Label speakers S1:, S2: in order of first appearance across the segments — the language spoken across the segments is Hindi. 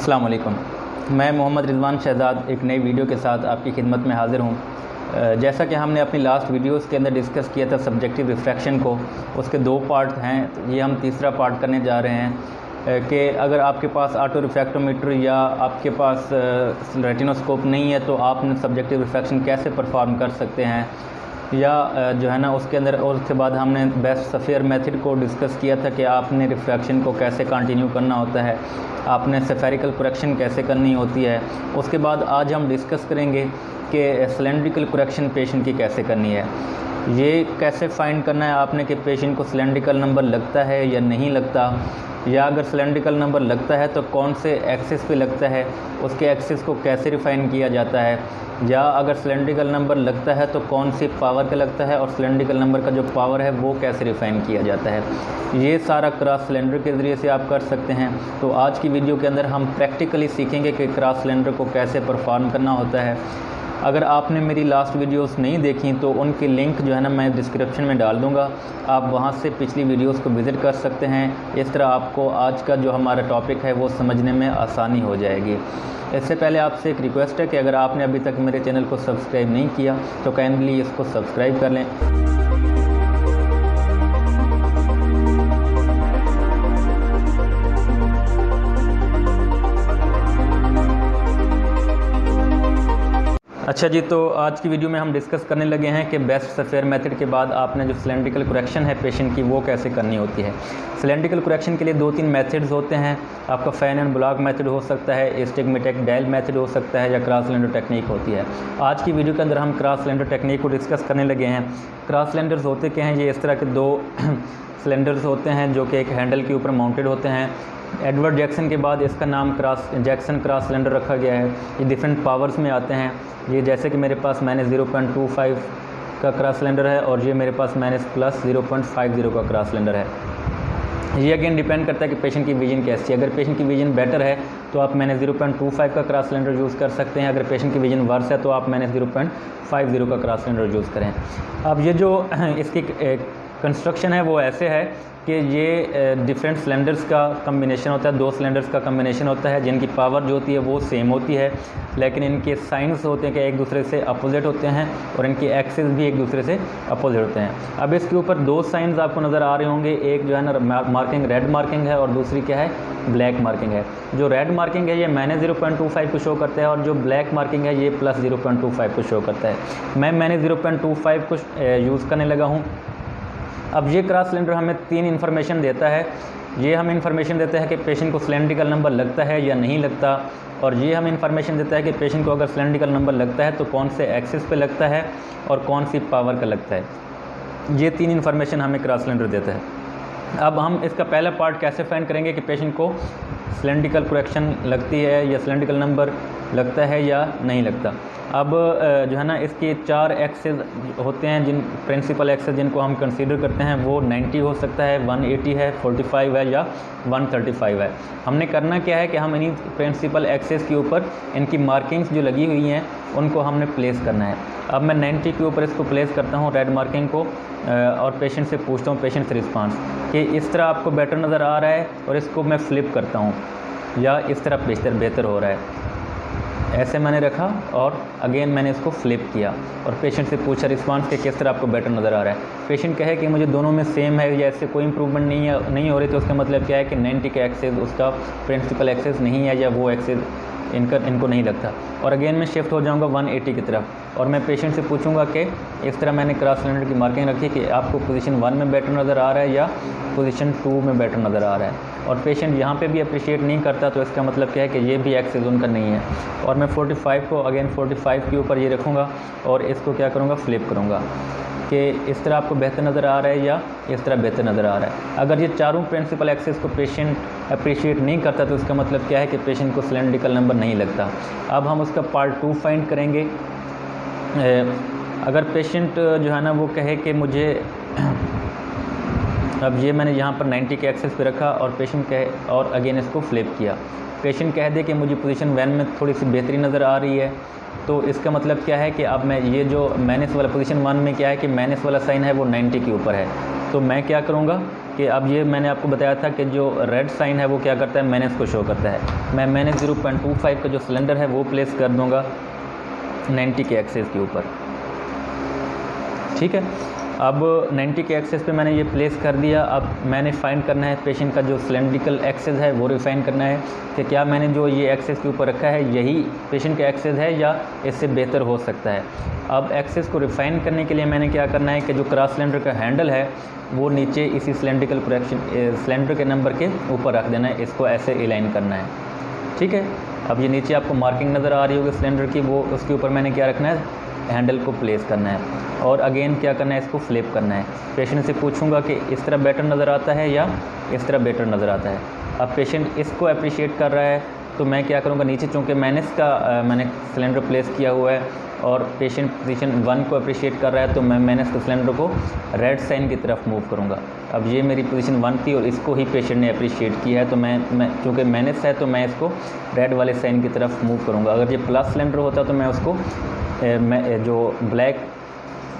S1: अस्सलाम वालेकुम। मैं मोहम्मद रिजवान शहजाद एक नई वीडियो के साथ आपकी खिदमत में हाज़िर हूँ। जैसा कि हमने अपनी लास्ट वीडियोस के अंदर डिस्कस किया था सब्जेक्टिव रिफ्रैक्शन को, उसके दो पार्ट हैं। तो ये हम तीसरा पार्ट करने जा रहे हैं कि अगर आपके पास ऑटो रिफ्रैक्टोमीटर या आपके पास रेटिनोस्कोप नहीं है तो आप सब्जेक्टिव रिफ्रैक्शन कैसे परफॉर्म कर सकते हैं, या जो है ना उसके अंदर। और उसके बाद हमने बेस्ट सफ़ेयर मेथड को डिस्कस किया था कि आपने रिफ्रैक्शन को कैसे कंटिन्यू करना होता है, आपने स्फेरिकल करेक्शन कैसे करनी होती है। उसके बाद आज हम डिस्कस करेंगे कि सिलेंड्रिकल करेक्शन पेशेंट की कैसे करनी है। ये कैसे फाइंड करना है आपने कि पेशेंट को सिलेंड्रिकल नंबर लगता है या नहीं लगता, या अगर सिलेंड्रिकल नंबर लगता है तो कौन से एक्सिस पे लगता है, उसके एक्सिस को कैसे रिफ़ाइन किया जाता है, या अगर सिलेंड्रिकल नंबर लगता है तो कौन सी पावर का लगता है और सिलेंड्रिकल नंबर का जो पावर है वो कैसे रिफ़ाइन किया जाता है। ये सारा क्रॉस सिलेंडर के ज़रिए से आप कर सकते हैं। तो आज की वीडियो के अंदर हम प्रैक्टिकली सीखेंगे कि क्रॉस सिलेंडर को कैसे परफॉर्म करना होता है। अगर आपने मेरी लास्ट वीडियोस नहीं देखी तो उनकी लिंक जो है ना मैं डिस्क्रिप्शन में डाल दूँगा, आप वहाँ से पिछली वीडियोस को विज़िट कर सकते हैं। इस तरह आपको आज का जो हमारा टॉपिक है वो समझने में आसानी हो जाएगी। इससे पहले आपसे एक रिक्वेस्ट है कि अगर आपने अभी तक मेरे चैनल को सब्सक्राइब नहीं किया तो काइंडली इसको सब्सक्राइब कर लें। अच्छा जी, तो आज की वीडियो में हम डिस्कस करने लगे हैं कि बेस्ट सफ़ेयर मेथड के बाद आपने जो सिलेंड्रिकल करेक्शन है पेशेंट की वो कैसे करनी होती है। सिलेंड्रिकल करेक्शन के लिए दो तीन मेथड्स होते हैं। आपका फैन एंड ब्लॉक मेथड हो सकता है, स्टिग्मेटिक डायल मेथड हो सकता है, या क्रॉस सिलेंडर टेक्निक होती है। आज की वीडियो के अंदर हम क्रॉस सिलेंडर टेक्निक को डिस्कस करने लगे हैं। क्रॉस सिलेंडर्स होते क्या हैं, ये इस तरह के दो सिलेंडर्स होते हैं जो कि एक हैंडल के ऊपर माउंटेड होते हैं। एडवर्ड जैक्सन के बाद इसका नाम जैक्सन क्रॉस सिलेंडर रखा गया है। ये डिफरेंट पावर्स में आते हैं। ये जैसे कि मेरे पास -0.25 का क्रॉस सिलेंडर है और ये मेरे पास -+0.50 का क्रॉस सिलेंडर है। ये अगेन डिपेंड करता है कि पेशेंट की विजन कैसी है। अगर पेशेंट की विजन बेटर है तो आप -0.25 का क्रॉस सिलेंडर यूज़ कर सकते हैं। अगर पेशेंट की विजन वर्स है तो आप -0.50 का क्रॉस सिलेंडर यूज़ करें। अब ये जो इसकी कंस्ट्रक्शन है वो ऐसे है कि ये डिफरेंट सिलेंडर्स का कम्बिनेशन होता है, दो सिलेंडर्स का कम्बिनेशन होता है जिनकी पावर जो होती है वो सेम होती है, लेकिन इनके साइंस होते हैं कि एक दूसरे से अपोजिट होते हैं और इनके एक्सिस भी एक दूसरे से अपोजिट होते हैं। अब इसके ऊपर दो साइंस आपको नज़र आ रहे होंगे, एक जो है ना मार्किंग रेड मार्किंग है और दूसरी क्या है, ब्लैक मार्किंग है। जो रेड मार्किंग है ये -0.25 को शो करता है और जो ब्लैक मार्किंग है ये +0.25 को शो करता है। मैं -0.25 को यूज़ करने लगा हूँ। अब ये क्रॉस सिलेंडर हमें तीन इन्फॉर्मेशन देता है। ये हमें इन्फॉर्मेशन देता है कि पेशेंट को सिलेंड्रिकल नंबर लगता है या नहीं लगता, और ये हमें इन्फॉर्मेशन देता है कि पेशेंट को अगर सिलेंड्रिकल नंबर लगता है तो कौन से एक्सिस पे लगता है और कौन सी पावर का लगता है। ये तीन इन्फॉर्मेशन हमें क्रॉस सिलेंडर देता है। अब हम इसका पहला पार्ट कैसे फाइंड करेंगे कि पेशेंट को सिलेंड्रिकल करेक्शन लगती है या सिलेंड्रिकल नंबर लगता है या नहीं लगता। अब जो है ना इसके चार एक्सेस होते हैं, जिन प्रिंसिपल एक्सेस जिनको हम कंसीडर करते हैं वो 90 हो सकता है, 180 है, 45 है या 135 है। हमने करना क्या है कि हम इन्हीं प्रिंसिपल एक्सेस के ऊपर इनकी मार्किंग्स जो लगी हुई हैं उनको हमने प्लेस करना है। अब मैं 90 के ऊपर इसको प्लेस करता हूँ रेड मार्किंग को, और पेशेंट से पूछता हूँ पेशेंट से रिस्पांस कि इस तरह आपको बेटर नज़र आ रहा है, और इसको मैं फ्लिप करता हूँ, या इस तरह बेहतर हो रहा है। ऐसे मैंने रखा और अगेन मैंने इसको फ्लिप किया और पेशेंट से पूछा रिस्पांस के किस तरह आपको बेटर नज़र आ रहा है। पेशेंट कहे कि मुझे दोनों में सेम है या इससे कोई इंप्रूवमेंट नहीं हो रही, तो उसका मतलब क्या है कि 90 का एक्सेस उसका प्रिंसिपल एक्सेस नहीं है या वो एक्सेस इनको नहीं लगता। और अगेन मैं शिफ्ट हो जाऊंगा 180 की तरफ और मैं पेशेंट से पूछूंगा कि इस तरह मैंने क्रॉस सिलेंडर की मार्किंग रखी कि आपको पोजीशन 1 में बेटर नज़र आ रहा है या पोजीशन 2 में बेटर नज़र आ रहा है। और पेशेंट यहाँ पे भी अप्रिशिएट नहीं करता तो इसका मतलब क्या है कि ये भी एक्सेस उनका नहीं है। और मैं 45 को अगेन 45 के ऊपर ये रखूँगा और इसको क्या करूँगा, फ्लिप करूँगा कि इस तरह आपको बेहतर नज़र आ रहा है या इस तरह बेहतर नज़र आ रहा है। अगर ये चारों प्रिंसिपल एक्सेस को पेशेंट अप्रिशिएट नहीं करता तो इसका मतलब क्या है कि पेशेंट को सिलेंड्रिकल नंबर नहीं लगता। अब हम उसका पार्ट 2 फाइंड करेंगे। अगर पेशेंट जो है ना वो कहे कि मुझे अब ये मैंने यहाँ पर 90 के एक्सेस पे रखा और पेशेंट कहे और अगेन इसको फ्लिप किया, पेशेंट कह दे कि मुझे पोजीशन 1 में थोड़ी सी बेहतरी नज़र आ रही है, तो इसका मतलब क्या है कि अब मैं ये जो माइनस वाला पोजीशन 1 में क्या है कि माइनस वाला साइन है वो 90 के ऊपर है, तो मैं क्या करूँगा कि अब ये मैंने आपको बताया था कि जो रेड साइन है वो क्या करता है, मैनेज को शो करता है। मैं मैनेज 0.25 का जो सिलेंडर है वो प्लेस कर दूंगा 90 के एक्सेस के ऊपर, ठीक है। अब 90 के एक्सेस पे मैंने ये प्लेस कर दिया। अब मैंने फाइंड करना है पेशेंट का जो सिलेंड्रिकल एक्सेस है वो रिफाइन करना है कि क्या मैंने जो ये एक्सेस के ऊपर रखा है यही पेशेंट का एक्सेस है या इससे बेहतर हो सकता है। अब एक्सेस को रिफाइन करने के लिए मैंने क्या करना है कि जो क्रॉस सिलेंडर का हैंडल है वो नीचे इसी सिलेंड्रिकल करेक्शन सिलेंडर के नंबर के ऊपर रख देना है, इसको ऐसे अलाइन करना है, ठीक है। अब ये नीचे आपको मार्किंग नज़र आ रही होगी सिलेंडर की, वो उसके ऊपर मैंने क्या रखना है, हैंडल को प्लेस करना है और अगेन क्या करना है, इसको फ्लिप करना है। पेशेंट से पूछूंगा कि इस तरह बेटर नज़र आता है या इस तरह बेटर नज़र आता है। अब पेशेंट इसको अप्रिशिएट कर रहा है तो मैं क्या करूँगा, नीचे चूँकि मैंने सिलेंडर प्लेस किया हुआ है और पेशेंट पोजीशन 1 को अप्रिशिएट कर रहा है तो मैंने इसको सिलेंडर को रेड साइन की तरफ मूव करूँगा। अब ये मेरी पोजीशन 1 थी और इसको ही पेशेंट ने अप्रिशिएट किया है तो मैं चूँकि मैनेज है तो मैं इसको रेड वाले साइन की तरफ मूव करूँगा। अगर ये प्लस सिलेंडर होता तो मैं उसको जो ब्लैक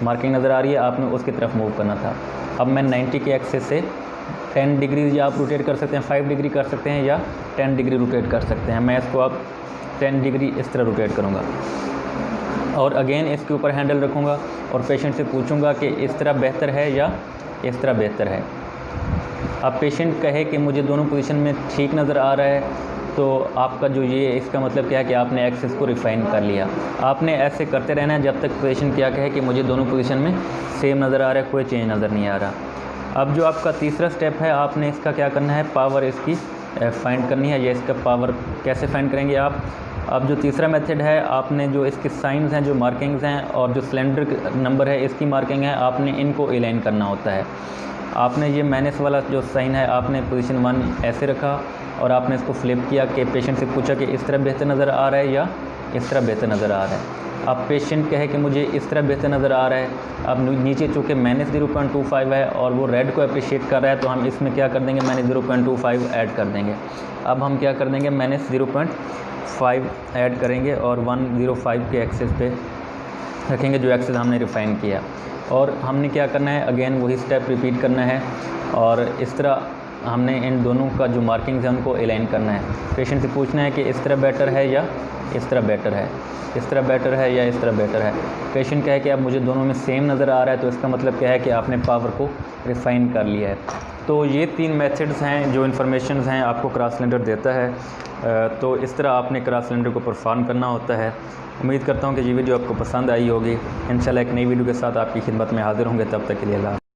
S1: मार्किंग नज़र आ रही है आपने उसकी तरफ मूव करना था। अब मैं 90 के एक्सेस से 10 डिग्री या आप रोटेट कर सकते हैं, 5 डिग्री कर सकते हैं या 10 डिग्री रोटेट कर सकते हैं। मैं इसको अब 10 डिग्री इस तरह रोटेट करूँगा और अगेन इसके ऊपर हैंडल रखूँगा और पेशेंट से पूछूँगा कि इस तरह बेहतर है या इस तरह बेहतर है। अब पेशेंट कहे कि मुझे दोनों पोजीशन में ठीक नज़र आ रहा है तो आपका जो ये इसका मतलब क्या है कि आपने एक्सेस को रिफ़ाइन कर लिया। आपने ऐसे करते रहना है जब तक पेशेंट क्या कहे कि मुझे दोनों पोजीशन में सेम नज़र आ रहा है, कोई चेंज नज़र नहीं आ रहा। अब जो आपका तीसरा स्टेप है, आपने इसका क्या करना है, पावर इसकी फाइंड करनी है या इसका पावर कैसे फाइंड करेंगे आप। अब जो तीसरा मेथड है, आपने जो इसके साइंस हैं, जो मार्किंग्स हैं और जो सिलेंडर नंबर है इसकी मार्किंग है, आपने इनको अलाइन करना होता है। आपने ये माइनस वाला जो साइन है आपने पोजीशन 1 ऐसे रखा और आपने इसको फ्लिप किया कि पेशेंट से पूछा कि इस तरह बेहतर नज़र आ रहा है या इस तरह बेहतर नज़र आ रहा है। अब पेशेंट कहे कि मुझे इस तरह बेहतर नज़र आ रहा है। अब नीचे चूँकि माइनस 0.25 है और वो रेड को अप्रिशिएट कर रहा है तो हम इसमें क्या कर देंगे, माइनस 0.25 ऐड कर देंगे। अब हम क्या कर देंगे, माइनस 0.5 ऐड करेंगे और 105 के एक्सेस पे रखेंगे जो एक्सेस हमने रिफ़ाइन किया। और हमने क्या करना है, अगेन वही स्टेप रिपीट करना है और इस तरह हमने इन दोनों का जो मार्किंग्स है उनको अलाइन करना है। पेशेंट से पूछना है कि इस तरह बेटर है या इस तरह बेटर है, इस तरह बेटर है या इस तरह बेटर है। पेशेंट कहे कि अब मुझे दोनों में सेम नज़र आ रहा है तो इसका मतलब क्या है कि आपने पावर को रिफ़ाइन कर लिया है। तो ये 3 मेथड्स हैं जो इन्फॉर्मेशन हैं आपको क्रॉस सिलेंडर देता है। तो इस तरह आपने क्रॉस सिलेंडर को परफॉर्म करना होता है। उम्मीद करता हूँ कि ये वीडियो आपको पसंद आई होगी। इंशाल्लाह एक नई वीडियो के साथ आपकी खिदमत में हाज़िर होंगे। तब तक के लिए अल्लाह।